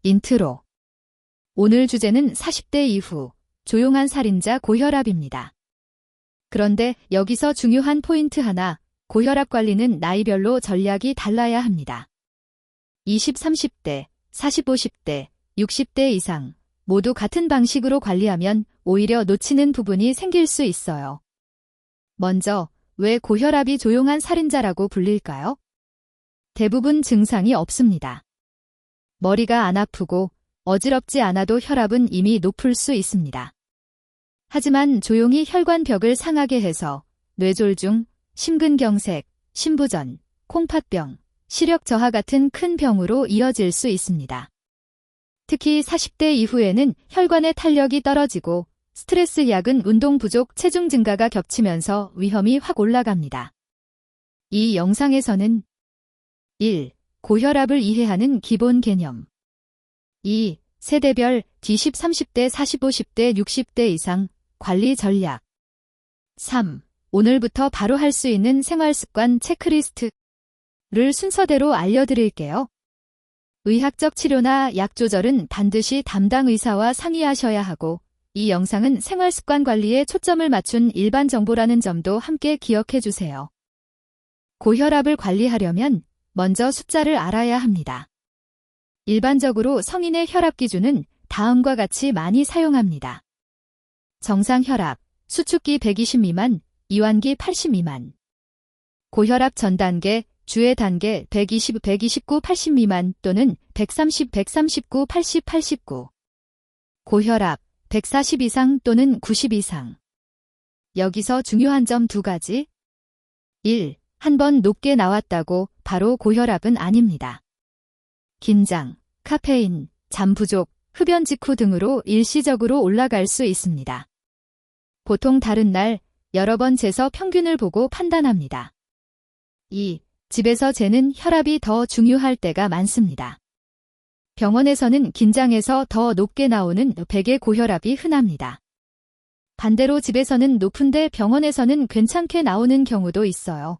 인트로. 오늘 주제는 40대 이후 조용한 살인자 고혈압입니다. 그런데 여기서 중요한 포인트 하나, 고혈압 관리는 나이별로 전략이 달라야 합니다. 20, 30대, 40, 50대, 60대 이상 모두 같은 방식으로 관리하면 오히려 놓치는 부분이 생길 수 있어요. 먼저, 왜 고혈압이 조용한 살인자라고 불릴까요? 대부분 증상이 없습니다. 머리가 안 아프고 어지럽지 않아도 혈압은 이미 높을 수 있습니다. 하지만 조용히 혈관벽을 상하게 해서 뇌졸중, 심근경색, 심부전, 콩팥병, 시력 저하 같은 큰 병으로 이어질 수 있습니다. 특히 40대 이후에는 혈관의 탄력이 떨어지고 스트레스 약은 운동 부족, 체중 증가가 겹치면서 위험이 확 올라갑니다. 이 영상에서는 1. 고혈압을 이해하는 기본 개념 2. 세대별 D10, 30대, 40, 50대, 60대 이상 관리 전략 3. 오늘부터 바로 할 수 있는 생활습관 체크리스트를 순서대로 알려드릴게요. 의학적 치료나 약 조절은 반드시 담당 의사와 상의하셔야 하고 이 영상은 생활습관 관리에 초점을 맞춘 일반 정보라는 점도 함께 기억해 주세요. 고혈압을 관리하려면 먼저 숫자를 알아야 합니다. 일반적으로 성인의 혈압 기준은 다음과 같이 많이 사용합니다. 정상 혈압, 수축기 120 미만, 이완기 80 미만. 고혈압 전 단계, 주의 단계 120, 129, 80 미만 또는 130, 139, 80, 89. 고혈압 140 이상 또는 90 이상. 여기서 중요한 점 두 가지. 1. 한 번 높게 나왔다고 바로 고혈압은 아닙니다. 긴장, 카페인, 잠 부족, 흡연 직후 등으로 일시적으로 올라갈 수 있습니다. 보통 다른 날 여러 번 재서 평균을 보고 판단합니다. 2. 집에서 재는 혈압이 더 중요할 때가 많습니다. 병원에서는 긴장해서 더 높게 나오는 백의 고혈압이 흔합니다. 반대로 집에서는 높은데 병원에서는 괜찮게 나오는 경우도 있어요.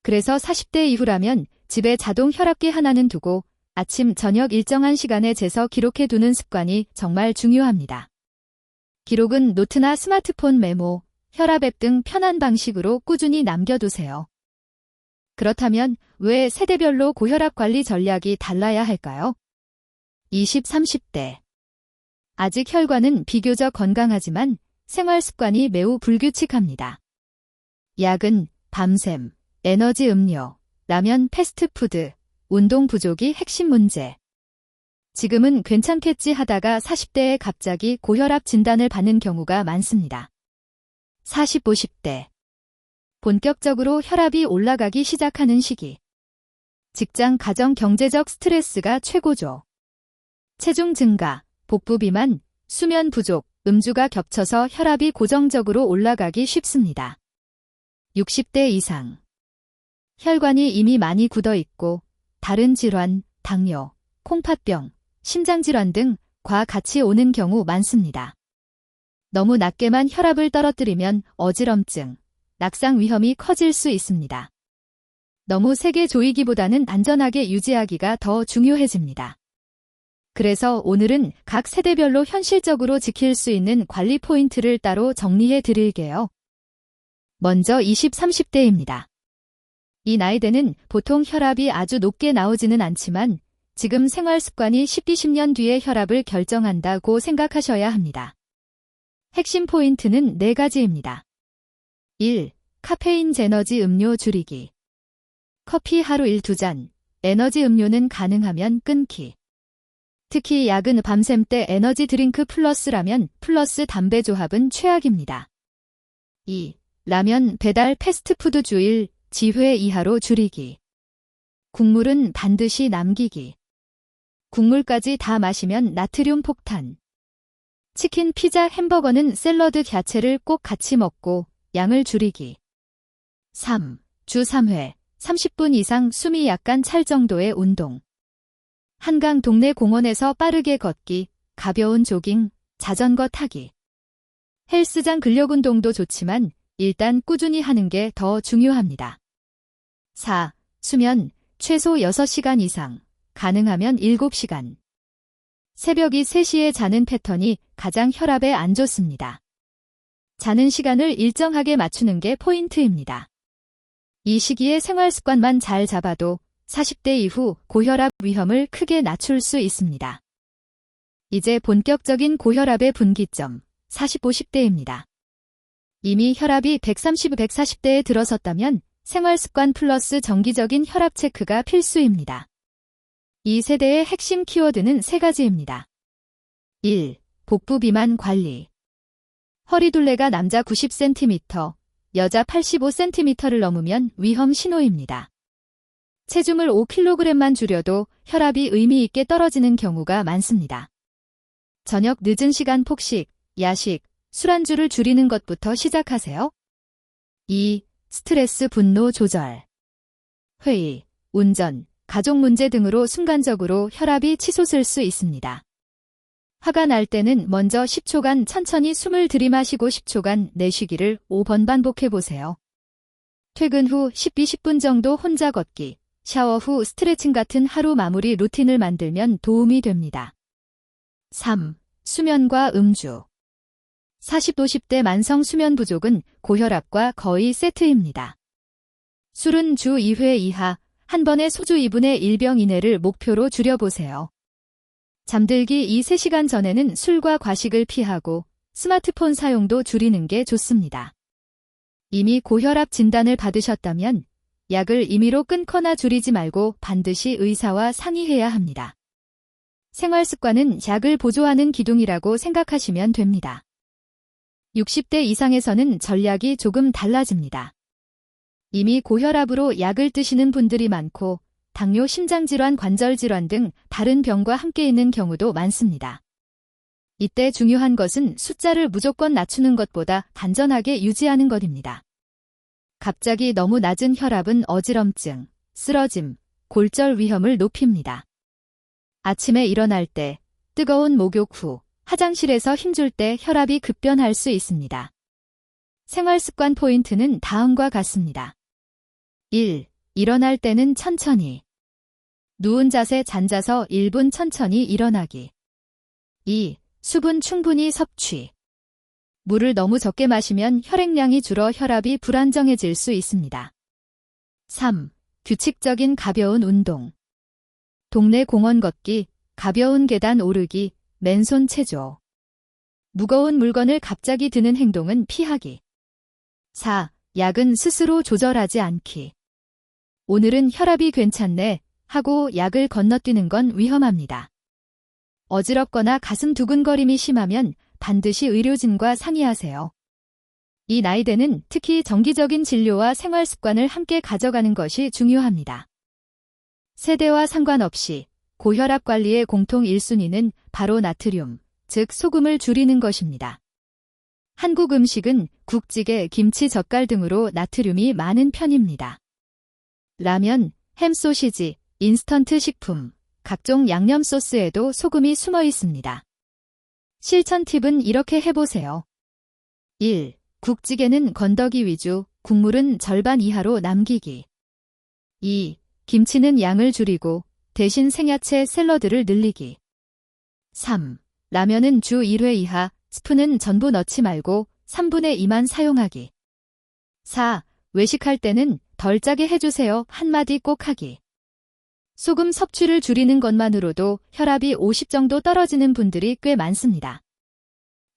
그래서 40대 이후라면 집에 자동 혈압계 하나는 두고 아침, 저녁 일정한 시간에 재서 기록해 두는 습관이 정말 중요합니다. 기록은 노트나 스마트폰 메모, 혈압 앱 등 편한 방식으로 꾸준히 남겨두세요. 그렇다면 왜 세대별로 고혈압 관리 전략이 달라야 할까요? 20, 30대. 아직 혈관은 비교적 건강하지만 생활 습관이 매우 불규칙합니다. 야근, 밤샘, 에너지 음료, 라면, 패스트푸드, 운동 부족이 핵심 문제. 지금은 괜찮겠지 하다가 40대에 갑자기 고혈압 진단을 받는 경우가 많습니다. 40, 50대. 본격적으로 혈압이 올라가기 시작하는 시기. 직장, 가정, 경제적 스트레스가 최고죠. 체중 증가, 복부 비만, 수면 부족, 음주가 겹쳐서 혈압이 고정적으로 올라가기 쉽습니다. 60대 이상. 혈관이 이미 많이 굳어 있고 다른 질환, 당뇨, 콩팥병, 심장질환 등과 같이 오는 경우 많습니다. 너무 낮게만 혈압을 떨어뜨리면 어지럼증, 낙상 위험이 커질 수 있습니다. 너무 세게 조이기보다는 안전하게 유지하기가 더 중요해집니다. 그래서 오늘은 각 세대별로 현실적으로 지킬 수 있는 관리 포인트를 따로 정리해 드릴게요. 먼저 20, 30대입니다. 이 나이대는 보통 혈압이 아주 높게 나오지는 않지만 지금 생활 습관이 10년 뒤에 혈압을 결정한다고 생각하셔야 합니다. 핵심 포인트는 4가지입니다. 1. 카페인 제너지 음료 줄이기. 커피 하루 1-2잔, 에너지 음료는 가능하면 끊기. 특히 야근 밤샘 때 에너지 드링크 플러스라면 플러스 담배 조합은 최악입니다. 2. 라면 배달 패스트푸드 주 1, 지회 이하로 줄이기. 국물은 반드시 남기기. 국물까지 다 마시면 나트륨 폭탄. 치킨, 피자, 햄버거는 샐러드 야채를 꼭 같이 먹고 양을 줄이기. 3. 주 3회, 30분 이상 숨이 약간 찰 정도의 운동. 한강 동네 공원에서 빠르게 걷기, 가벼운 조깅, 자전거 타기. 헬스장 근력 운동도 좋지만 일단 꾸준히 하는 게 더 중요합니다. 4. 수면, 최소 6시간 이상, 가능하면 7시간. 새벽이 3시에 자는 패턴이 가장 혈압에 안 좋습니다. 자는 시간을 일정하게 맞추는 게 포인트입니다. 이 시기에 생활 습관만 잘 잡아도 40대 이후 고혈압 위험을 크게 낮출 수 있습니다. 이제 본격적인 고혈압의 분기점, 40, 50대입니다. 이미 혈압이 130, 140대에 들어섰다면 생활습관 플러스 정기적인 혈압 체크가 필수입니다. 이 세대의 핵심 키워드는 3가지입니다. 1. 복부 비만 관리. 허리둘레가 남자 90cm, 여자 85cm를 넘으면 위험 신호입니다. 체중을 5kg만 줄여도 혈압이 의미 있게 떨어지는 경우가 많습니다. 저녁 늦은 시간 폭식, 야식, 술안주를 줄이는 것부터 시작하세요. 2. 스트레스 분노 조절. 회의, 운전, 가족 문제 등으로 순간적으로 혈압이 치솟을 수 있습니다. 화가 날 때는 먼저 10초간 천천히 숨을 들이마시고 10초간 내쉬기를 5번 반복해보세요. 퇴근 후 10분 정도 혼자 걷기, 샤워 후 스트레칭 같은 하루 마무리 루틴을 만들면 도움이 됩니다. 3. 수면과 음주. 40, 50대 만성 수면 부족은 고혈압과 거의 세트입니다. 술은 주 2회 이하, 한 번에 소주 2분의 1병 이내를 목표로 줄여보세요. 잠들기 2-3시간 전에는 술과 과식을 피하고 스마트폰 사용도 줄이는 게 좋습니다. 이미 고혈압 진단을 받으셨다면 약을 임의로 끊거나 줄이지 말고 반드시 의사와 상의해야 합니다. 생활습관은 약을 보조하는 기둥이라고 생각하시면 됩니다. 60대 이상에서는 전략이 조금 달라집니다. 이미 고혈압으로 약을 드시는 분들이 많고 당뇨, 심장질환, 관절질환 등 다른 병과 함께 있는 경우도 많습니다. 이때 중요한 것은 숫자를 무조건 낮추는 것보다 단전하게 유지하는 것입니다. 갑자기 너무 낮은 혈압은 어지럼증, 쓰러짐, 골절 위험을 높입니다. 아침에 일어날 때, 뜨거운 목욕 후, 화장실에서 힘줄 때 혈압이 급변할 수 있습니다. 생활습관 포인트는 다음과 같습니다. 1. 일어날 때는 천천히. 누운 자세 앉아서 1분 천천히 일어나기. 2. 수분 충분히 섭취. 물을 너무 적게 마시면 혈액량이 줄어 혈압이 불안정해질 수 있습니다. 3. 규칙적인 가벼운 운동. 동네 공원 걷기, 가벼운 계단 오르기, 맨손 체조. 무거운 물건을 갑자기 드는 행동은 피하기. 4. 약은 스스로 조절하지 않기. 오늘은 혈압이 괜찮네 하고 약을 건너뛰는 건 위험합니다. 어지럽거나 가슴 두근거림이 심하면 반드시 의료진과 상의하세요. 이 나이대는 특히 정기적인 진료와 생활 습관을 함께 가져가는 것이 중요합니다. 세대와 상관없이 고혈압 관리의 공통 1순위는 바로 나트륨, 즉 소금을 줄이는 것입니다. 한국 음식은 국찌개, 김치, 젓갈 등으로 나트륨이 많은 편입니다. 라면, 햄, 소시지, 인스턴트 식품, 각종 양념 소스에도 소금이 숨어 있습니다. 실천 팁은 이렇게 해보세요. 1. 국찌개는 건더기 위주, 국물은 절반 이하로 남기기. 2. 김치는 양을 줄이고 대신 생야채 샐러드를 늘리기. 3. 라면은 주 1회 이하, 스프는 전부 넣지 말고 3분의 2만 사용하기. 4. 외식할 때는 덜 짜게 해주세요. 한마디 꼭 하기. 소금 섭취를 줄이는 것만으로도 혈압이 50 정도 떨어지는 분들이 꽤 많습니다.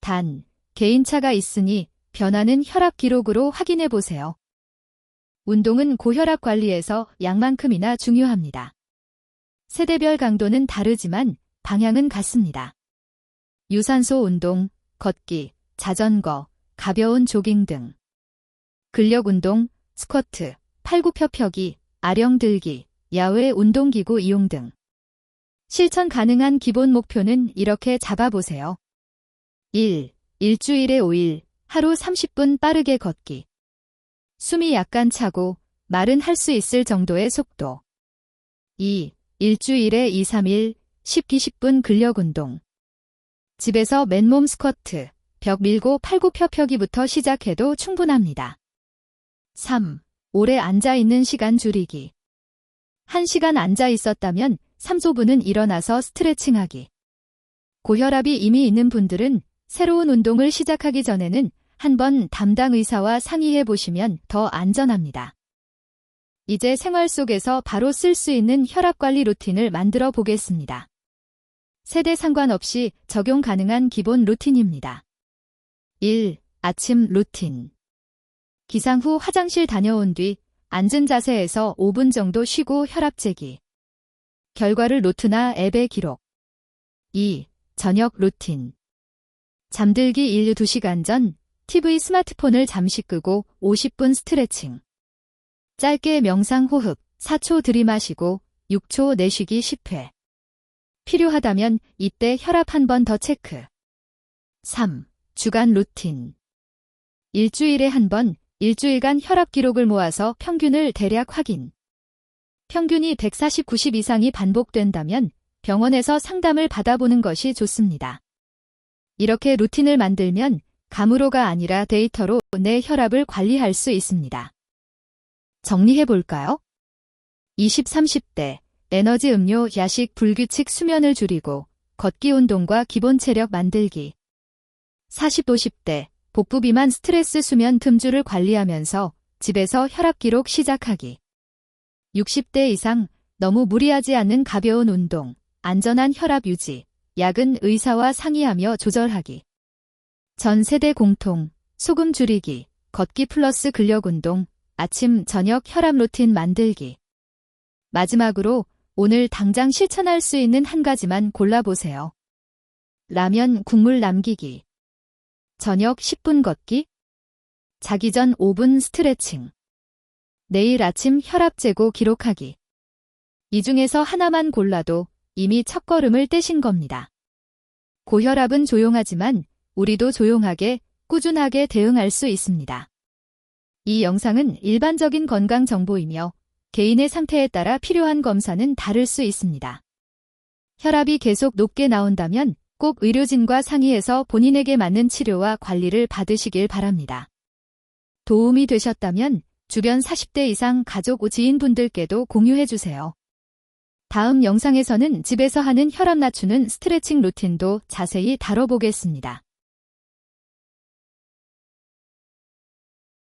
단, 개인차가 있으니 변화는 혈압 기록으로 확인해 보세요. 운동은 고혈압 관리에서 양만큼이나 중요합니다. 세대별 강도는 다르지만 방향은 같습니다. 유산소 운동, 걷기, 자전거, 가벼운 조깅 등. 근력 운동, 스쿼트, 팔굽혀펴기, 아령 들기, 야외 운동기구 이용 등. 실천 가능한 기본 목표는 이렇게 잡아보세요. 1. 일주일에 5일, 하루 30분 빠르게 걷기. 숨이 약간 차고 말은 할 수 있을 정도의 속도. 2. 일주일에 2-3일, 10-20분 근력 운동. 집에서 맨몸 스쿼트, 벽 밀고 팔굽혀펴기부터 시작해도 충분합니다. 3. 오래 앉아있는 시간 줄이기. 1시간 앉아 있었다면 3, 4분은 일어나서 스트레칭하기. 고혈압이 이미 있는 분들은 새로운 운동을 시작하기 전에는 한번 담당 의사와 상의해 보시면 더 안전합니다. 이제 생활 속에서 바로 쓸 수 있는 혈압관리 루틴을 만들어 보겠습니다. 세대 상관없이 적용 가능한 기본 루틴입니다. 1. 아침 루틴. 기상 후 화장실 다녀온 뒤 앉은 자세에서 5분 정도 쉬고 혈압 재기. 결과를 노트나 앱에 기록. 2. 저녁 루틴. 잠들기 1-2시간 전 TV 스마트폰을 잠시 끄고 50분 스트레칭. 짧게 명상 호흡 4초 들이마시고 6초 내쉬기 10회. 필요하다면 이때 혈압 한 번 더 체크. 3. 주간 루틴. 일주일에 한 번, 일주일간 혈압 기록을 모아서 평균을 대략 확인. 평균이 140/90 이상이 반복된다면 병원에서 상담을 받아보는 것이 좋습니다. 이렇게 루틴을 만들면 감으로가 아니라 데이터로 내 혈압을 관리할 수 있습니다. 정리해볼까요? 20, 30대 에너지 음료, 야식, 불규칙 수면을 줄이고 걷기 운동과 기본 체력 만들기. 40, 50대 복부 비만 스트레스 수면 틈주를 관리하면서 집에서 혈압 기록 시작하기. 60대 이상 너무 무리하지 않는 가벼운 운동, 안전한 혈압 유지, 약은 의사와 상의하며 조절하기. 전 세대 공통, 소금 줄이기, 걷기 플러스 근력 운동, 아침, 저녁 혈압 루틴 만들기. 마지막으로 오늘 당장 실천할 수 있는 한 가지만 골라보세요. 라면 국물 남기기. 저녁 10분 걷기. 자기 전 5분 스트레칭. 내일 아침 혈압 재고 기록하기. 이 중에서 하나만 골라도 이미 첫걸음을 떼신 겁니다. 고혈압은 조용하지만 우리도 조용하게, 꾸준하게 대응할 수 있습니다. 이 영상은 일반적인 건강 정보이며 개인의 상태에 따라 필요한 검사는 다를 수 있습니다. 혈압이 계속 높게 나온다면 꼭 의료진과 상의해서 본인에게 맞는 치료와 관리를 받으시길 바랍니다. 도움이 되셨다면 주변 40대 이상 가족, 지인분들께도 공유해주세요. 다음 영상에서는 집에서 하는 혈압 낮추는 스트레칭 루틴도 자세히 다뤄보겠습니다.